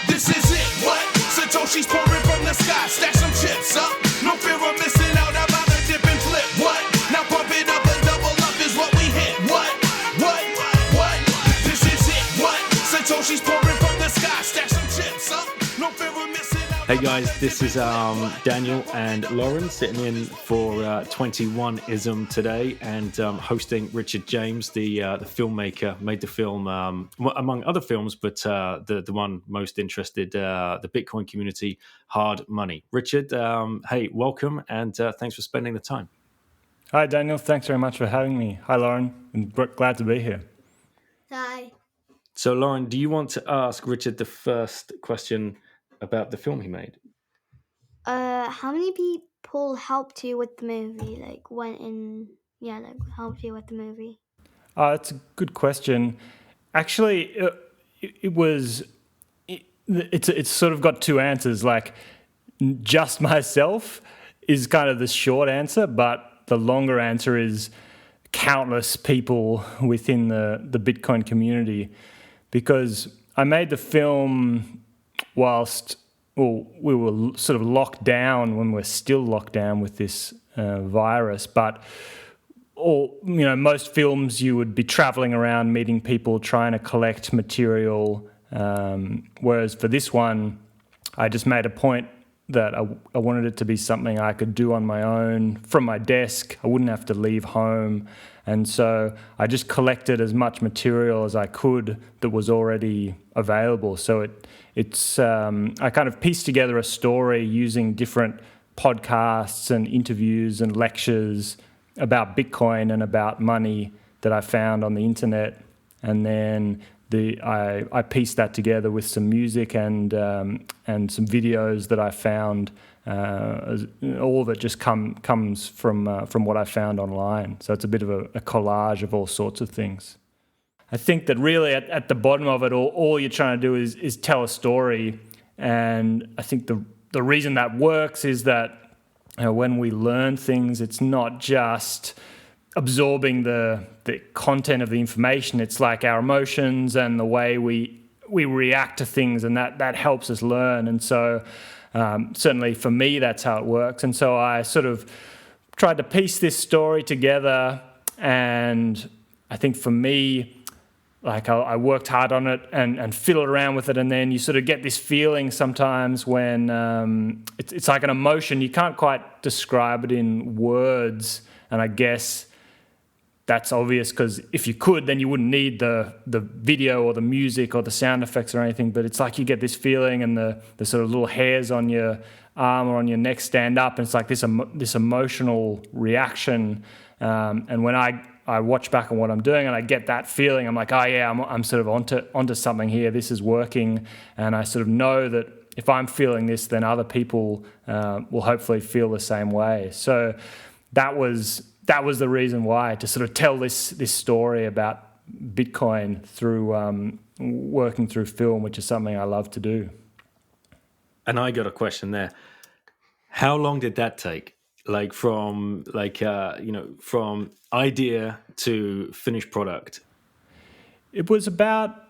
This is it, what? Satoshi's pouring from the sky, stash some chips up. No fear of missing out, about to dip and flip, what? Now pump it up and double up is what we hit, what? This is it, what? Satoshi's pouring from the sky, stash some chips up. No fear of missing out. Hey guys, this is Daniel and Lauren sitting in for 21ism today, and hosting Richard James, the filmmaker, made the film among other films, but the one most interested, the Bitcoin community, Hard Money. Richard, hey, welcome, and thanks for spending the time. Hi Daniel, thanks very much for having me. Hi Lauren, I'm glad to be here. Hi. So Lauren, do you want to ask Richard the first question about the film he made? How many people helped you with the movie? Helped you with the movie? That's a good question. Actually, it's sort of got two answers. Like, just myself is kind of the short answer, but the longer answer is countless people within the Bitcoin community, because I made the film whilst we were sort of locked down, when we're still locked down with this virus. But most films, you would be traveling around, meeting people, trying to collect material. Whereas for this one, I just made a point that I wanted it to be something I could do on my own from my desk. I wouldn't have to leave home. And so I just collected as much material as I could that was already available. So I kind of pieced together a story using different podcasts and interviews and lectures about Bitcoin and about money that I found on the internet. And then I pieced that together with some music and some videos that I found. All of it just comes from what I found online. So it's a bit of a collage of all sorts of things. I think that really at the bottom of it, all you're trying to do is tell a story. And I think the reason that works is that when we learn things, it's not just absorbing the content of the information. It's like our emotions and the way we react to things, and that helps us learn. And so certainly for me, that's how it works. And so I sort of tried to piece this story together, and I think for me, like I worked hard on it and fiddled around with it, and then you sort of get this feeling sometimes when it's like an emotion. You can't quite describe it in words, and I guess that's obvious, because if you could, then you wouldn't need the video or the music or the sound effects or anything. But it's like you get this feeling, and the sort of little hairs on your arm or on your neck stand up, and it's like this emotional reaction. And when I watch back on what I'm doing and I get that feeling, I'm like, oh yeah, I'm sort of onto something here. This is working, and I sort of know that if I'm feeling this, then other people will hopefully feel the same way. So that was the reason why, to sort of tell this story about Bitcoin through working through film, which is something I love to do. And I got a question there. How long did that take? From idea to finished product? It was about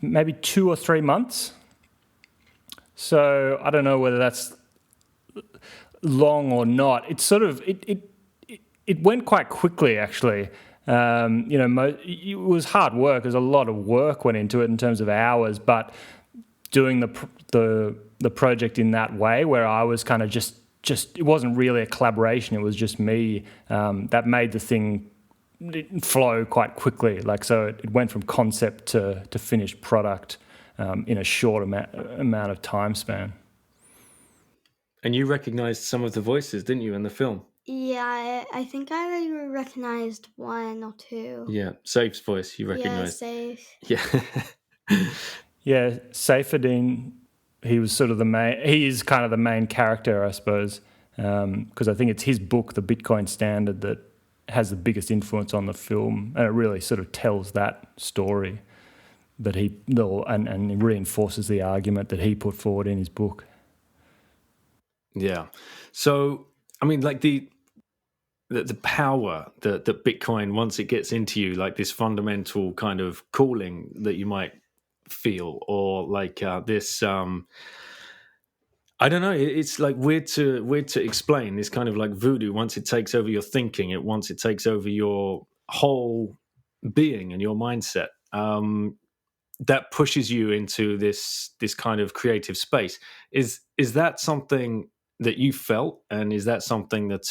maybe 2 or 3 months. So I don't know whether that's long or not. It's sort of it went quite quickly, actually. It was hard work. There's a lot of work went into it in terms of hours, but doing the project in that way, where I was kind of just it wasn't really a collaboration. It was just me. That made the thing flow quite quickly. So it went from concept to finished product in a short amount of time span. And you recognized some of the voices, didn't you, in the film? Yeah, I think I recognized 1 or 2. Yeah, Safe's voice you recognized. Yeah, Safe. Yeah. Yeah, Saifedean, he was sort of he is kind of the main character, I suppose, because I think it's his book, The Bitcoin Standard, that has the biggest influence on the film, and it really sort of tells that story that and reinforces the argument that he put forward in his book. Yeah. So, I mean, the power that Bitcoin, once it gets into you, like this fundamental kind of calling that you might feel, or like this. I don't know. It's like weird to explain. This kind of like voodoo. Once it takes over your thinking, once it takes over your whole being and your mindset, that pushes you into this kind of creative space. Is that something that you felt, and is that something that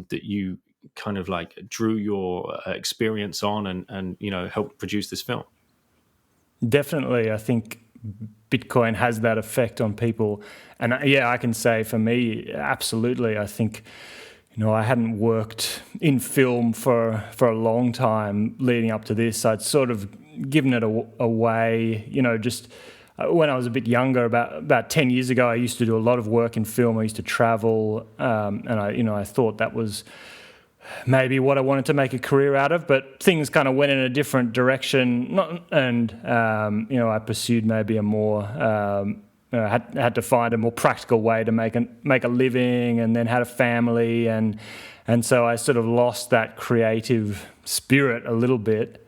that you kind of like drew your experience on, and helped produce this film? Definitely, I think Bitcoin has that effect on people, and yeah, I can say for me, absolutely. I think I hadn't worked in film for a long time leading up to this. I'd sort of given it away, just when I was a bit younger, about 10 years ago. I used to do a lot of work in film. I used to travel, and I thought that was maybe what I wanted to make a career out of, but things kind of went in a different direction. I pursued maybe a more, had to find a more practical way to make a living, and then had a family, and so I sort of lost that creative spirit a little bit.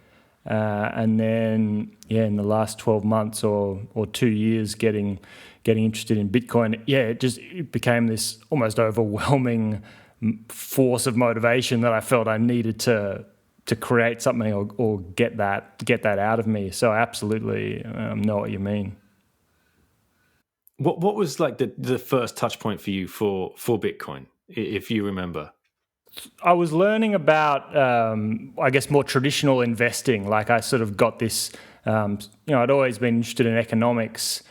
And then, in the last 12 months or 2 years, getting interested in Bitcoin, it became this almost overwhelming force of motivation that I felt I needed to create something or get that out of me. So I absolutely know what you mean. What was like the first touch point for you for Bitcoin, if you remember? I was learning about, I guess, more traditional investing. Like I sort of got this, I'd always been interested in economics,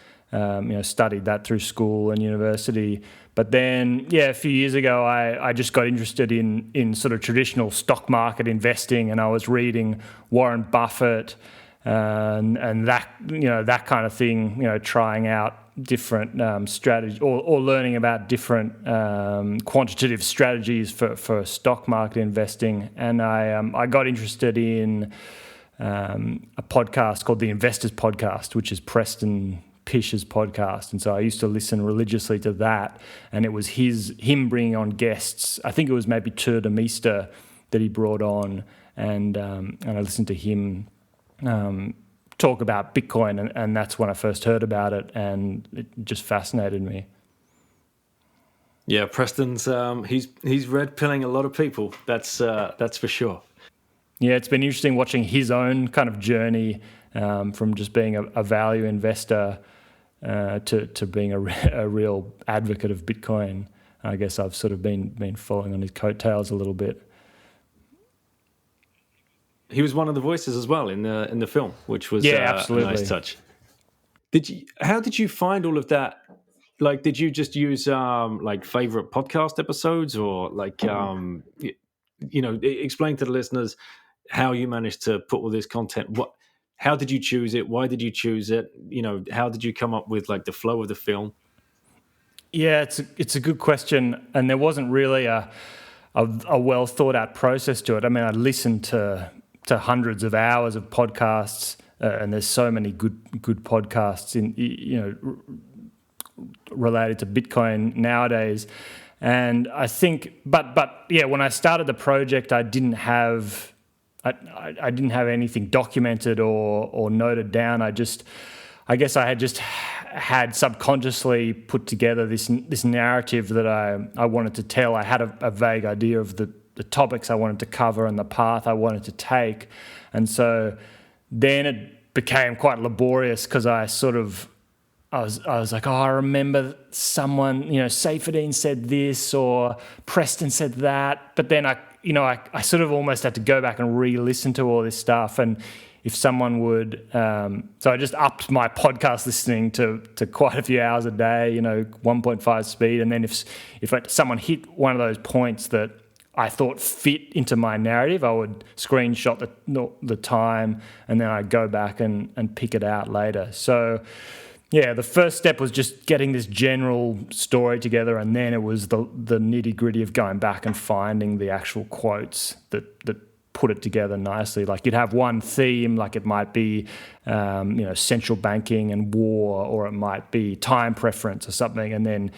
studied that through school and university. But then, a few years ago, I just got interested in sort of traditional stock market investing, and I was reading Warren Buffett and that kind of thing, trying out different strategies or learning about different quantitative strategies for stock market investing. And I got interested in a podcast called the Investors Podcast, which is Preston Pish's podcast, and so I used to listen religiously to that. And it was him bringing on guests. I think it was maybe Tur de Meester that he brought on, and I listened to him talk about Bitcoin, and that's when I first heard about it, and it just fascinated me. Yeah, Preston's he's red pilling a lot of people. That's for sure. Yeah, it's been interesting watching his own kind of journey from just being a value investor to being a real advocate of Bitcoin. I guess I've sort of been following on his coattails a little bit. He was one of the voices as well in the film, which was absolutely a nice touch. How did you find all of that? Like, did you just use like favorite podcast episodes, or like explain to the listeners how you managed to put all this content? How did you choose it? Why did you choose it? How did you come up with like the flow of the film? Yeah, it's a good question, and there wasn't really a well thought out process to it. I mean, I listened to hundreds of hours of podcasts, and there's so many good podcasts related to Bitcoin nowadays. And I think, but when I started the project, I didn't have anything documented or noted down. I guess I had subconsciously put together this narrative that I wanted to tell. I had a vague idea of the topics I wanted to cover and the path I wanted to take. And so then it became quite laborious, because I was like, I remember someone, Seyfriedin said this or Preston said that. But then I sort of almost had to go back and re-listen to all this stuff. And if someone would, so I just upped my podcast listening to quite a few hours a day, 1.5 speed. And then if someone hit one of those points that I thought fit into my narrative, I would screenshot the time, and then I'd go back and pick it out later. So yeah, the first step was just getting this general story together, and then it was the nitty-gritty of going back and finding the actual quotes that put it together nicely. Like, you'd have one theme, like it might be central banking and war, or it might be time preference or something, and then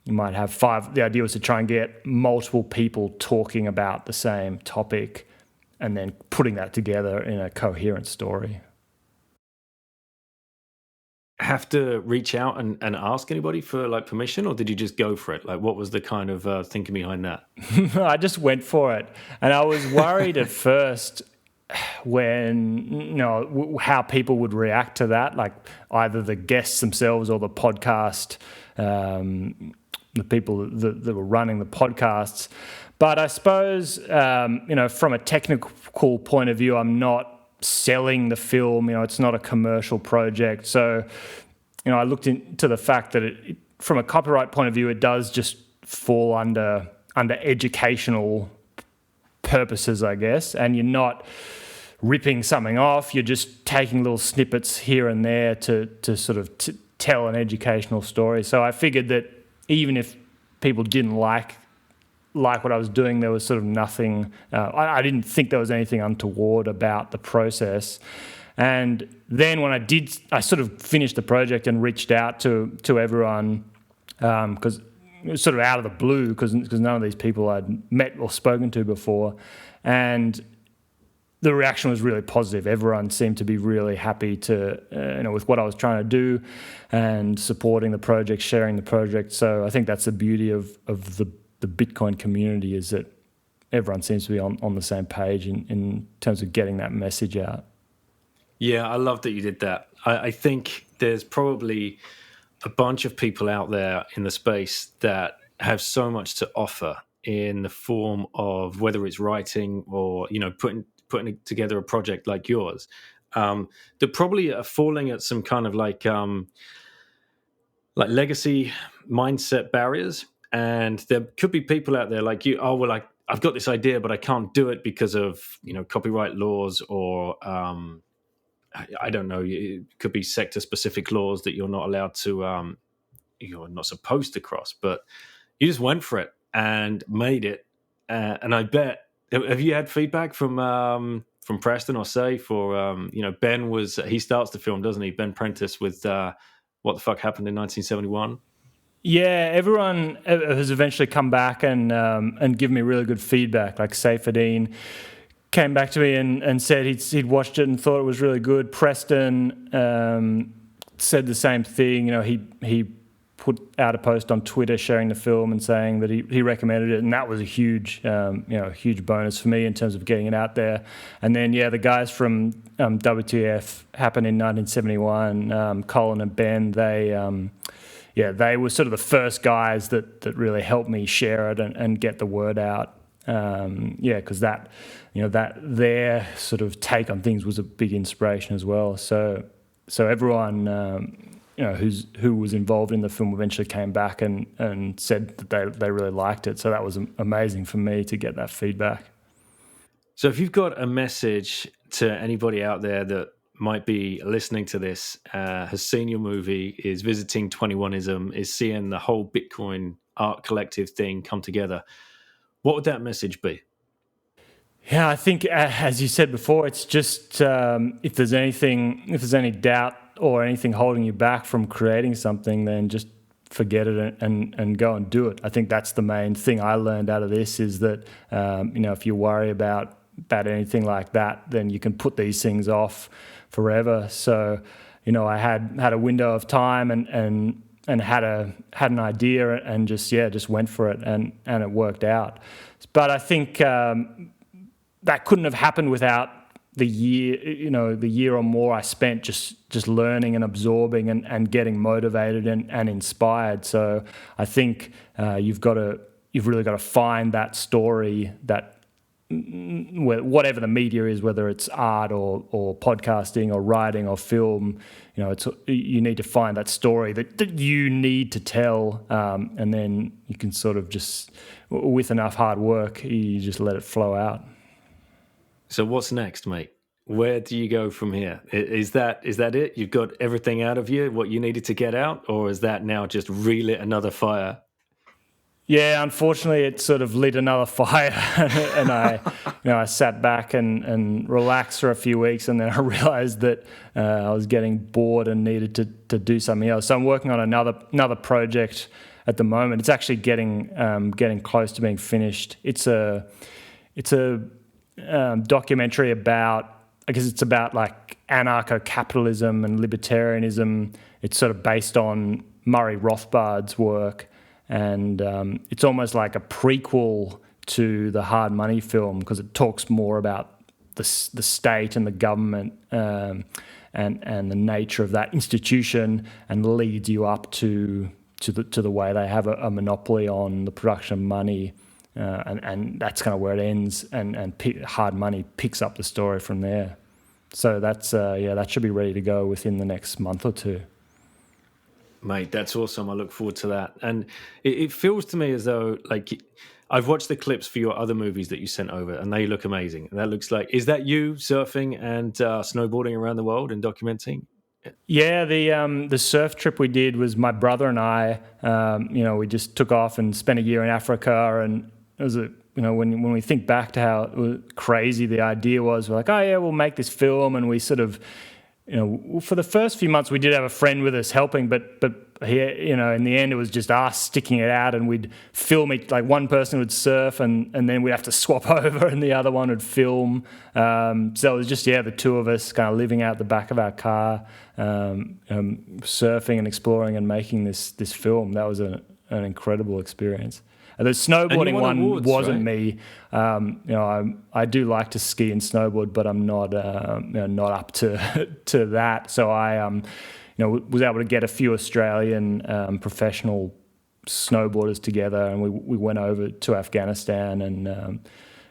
You might have 5. The idea was to try and get multiple people talking about the same topic and then putting that together in a coherent story. Have to reach out and ask anybody for like permission, or did you just go for it? Like, what was the kind of thinking behind that? I just went for it. And I was worried at first when, how people would react to that, like either the guests themselves or the podcast, the people that were running the podcasts. But I suppose, from a technical point of view, I'm not selling the film. It's not a commercial project. So, I looked into the fact that it, from a copyright point of view, it does just fall under educational purposes, I guess. And you're not ripping something off. You're just taking little snippets here and there to sort of tell an educational story. So I figured that even if people didn't like what I was doing, there was sort of nothing. I didn't think there was anything untoward about the process. And then when I sort of finished the project and reached out to everyone, because it was sort of out of the blue, because none of these people I'd met or spoken to before, and the reaction was really positive. Everyone seemed to be really happy with what I was trying to do and supporting the project, sharing the project. So I think that's the beauty of the Bitcoin community, is that everyone seems to be on the same page in terms of getting that message out. Yeah, I love that you did that. I think there's probably a bunch of people out there in the space that have so much to offer in the form of whether it's writing or, putting together a project like yours, that probably are falling at some kind of like legacy mindset barriers. And there could be people out there like you, I've got this idea, but I can't do it because of, copyright laws or, I don't know, it could be sector specific laws that you're not allowed to, you're not supposed to cross, but you just went for it and made it. And I bet, have you had feedback from Preston or Safe or, Ben he starts the film, doesn't he? Ben Prentice with What the Fuck Happened in 1971. Yeah, everyone has eventually come back and given me really good feedback. Like Saifedean came back to me and said he'd watched it and thought it was really good. Preston said the same thing. He put out a post on Twitter sharing the film and saying that he recommended it, and that was a huge bonus for me in terms of getting it out there. And then the guys from WTF Happened in 1971, Colin and Ben, they were sort of the first guys that really helped me share it and get the word out. Because that their sort of take on things was a big inspiration as well. So everyone who was involved in the film eventually came back and said that they really liked it. So that was amazing for me to get that feedback. So if you've got a message to anybody out there that might be listening to this, has seen your movie, is visiting 21ism, is seeing the whole Bitcoin art collective thing come together, what would that message be? Yeah, I think, as you said before, it's just if there's any doubt or anything holding you back from creating something, then just forget it and go and do it. I think that's the main thing I learned out of this, is that if you worry about anything like that, then you can put these things off forever. So I had a window of time and had an idea and just went for it and it worked out. But I think that couldn't have happened without the year or more I spent just learning and absorbing and getting motivated and inspired. So I think you've really got to find that story, that whatever the media is, whether it's art or podcasting or writing or film, you need to find that story that you need to tell, and then you can sort of just, with enough hard work, you just let it flow out. So what's next, mate? Where do you go from here? Is that it? You've got everything out of you, what you needed to get out, or is that now just relit another fire? Yeah, unfortunately, it sort of lit another fire, and I sat back and relaxed for a few weeks, and then I realised that I was getting bored and needed to do something else. So I'm working on another project at the moment. It's actually getting close to being finished. It's a documentary about, I guess it's about like anarcho-capitalism and libertarianism. It's sort of based on Murray Rothbard's work, and it's almost like a prequel to the Hard Money film because it talks more about the state and the government and the nature of that institution, and leads you up to the way they have a monopoly on the production of money, and that's kind of where it ends. And Hard Money picks up the story from there. So that's that should be ready to go within the next month or two. Mate, that's awesome. I look forward to that. And it feels to me as though, like, I've watched the clips for your other movies that you sent over, and they look amazing. And that looks like, is that you surfing and snowboarding around the world and documenting? Yeah, the surf trip we did was my brother and I. We just took off and spent a year in Africa, and it was when we think back to how crazy the idea was, we're like, oh yeah, we'll make this film, and we sort of, for the first few months we did have a friend with us helping, but here, in the end it was just us sticking it out, and we'd film it, like one person would surf and then we'd have to swap over and the other one would film. So it was just, the two of us kind of living out the back of our car, surfing and exploring and making this film. That was an incredible experience. The snowboarding one awards, wasn't right? Me. I do like to ski and snowboard, but I'm not up to that. So I was able to get a few Australian professional snowboarders together, and we went over to Afghanistan and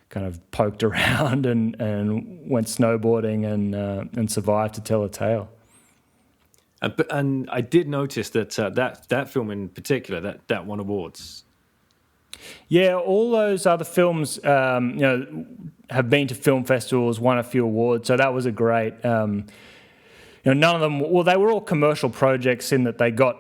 kind of poked around and went snowboarding and survived to tell a tale. And I did notice that that film in particular that won awards. Yeah, all those other films, have been to film festivals, won a few awards. So that was a great. None of them. Well, they were all commercial projects in that they got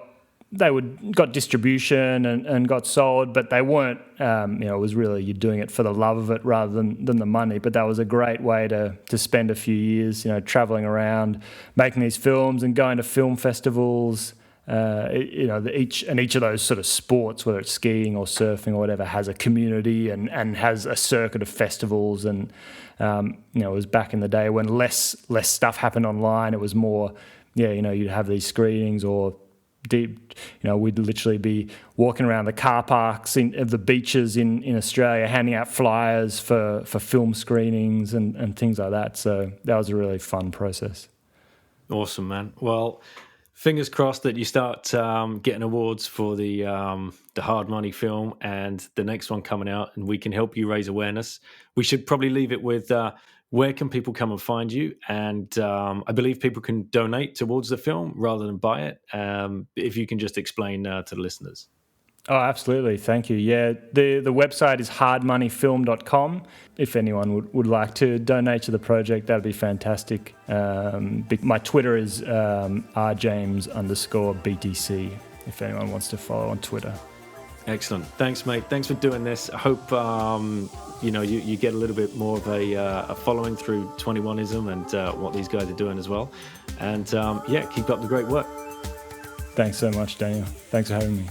distribution and got sold, but they weren't. It was really, you're doing it for the love of it rather than the money. But that was a great way to spend a few years, traveling around, making these films and going to film festivals. Each of those sort of sports, whether it's skiing or surfing or whatever, has a community and has a circuit of festivals. And it was back in the day when less stuff happened online. It was more, you'd have these screenings, or deep, we'd literally be walking around the car parks of the beaches in Australia, handing out flyers for film screenings and things like that. So that was a really fun process. Awesome, man. Well, fingers crossed that you start getting awards for the Hard Money film and the next one coming out, and we can help you raise awareness. We should probably leave it with where can people come and find you? And I believe people can donate towards the film rather than buy it. If you can just explain to the listeners. Oh, absolutely. Thank you. Yeah, the website is hardmoneyfilm.com. If anyone would like to donate to the project, that'd be fantastic. My Twitter is rjames_BTC, if anyone wants to follow on Twitter. Excellent. Thanks, mate. Thanks for doing this. I hope you get a little bit more of a following through 21ism and what these guys are doing as well. And keep up the great work. Thanks so much, Daniel. Thanks for having me.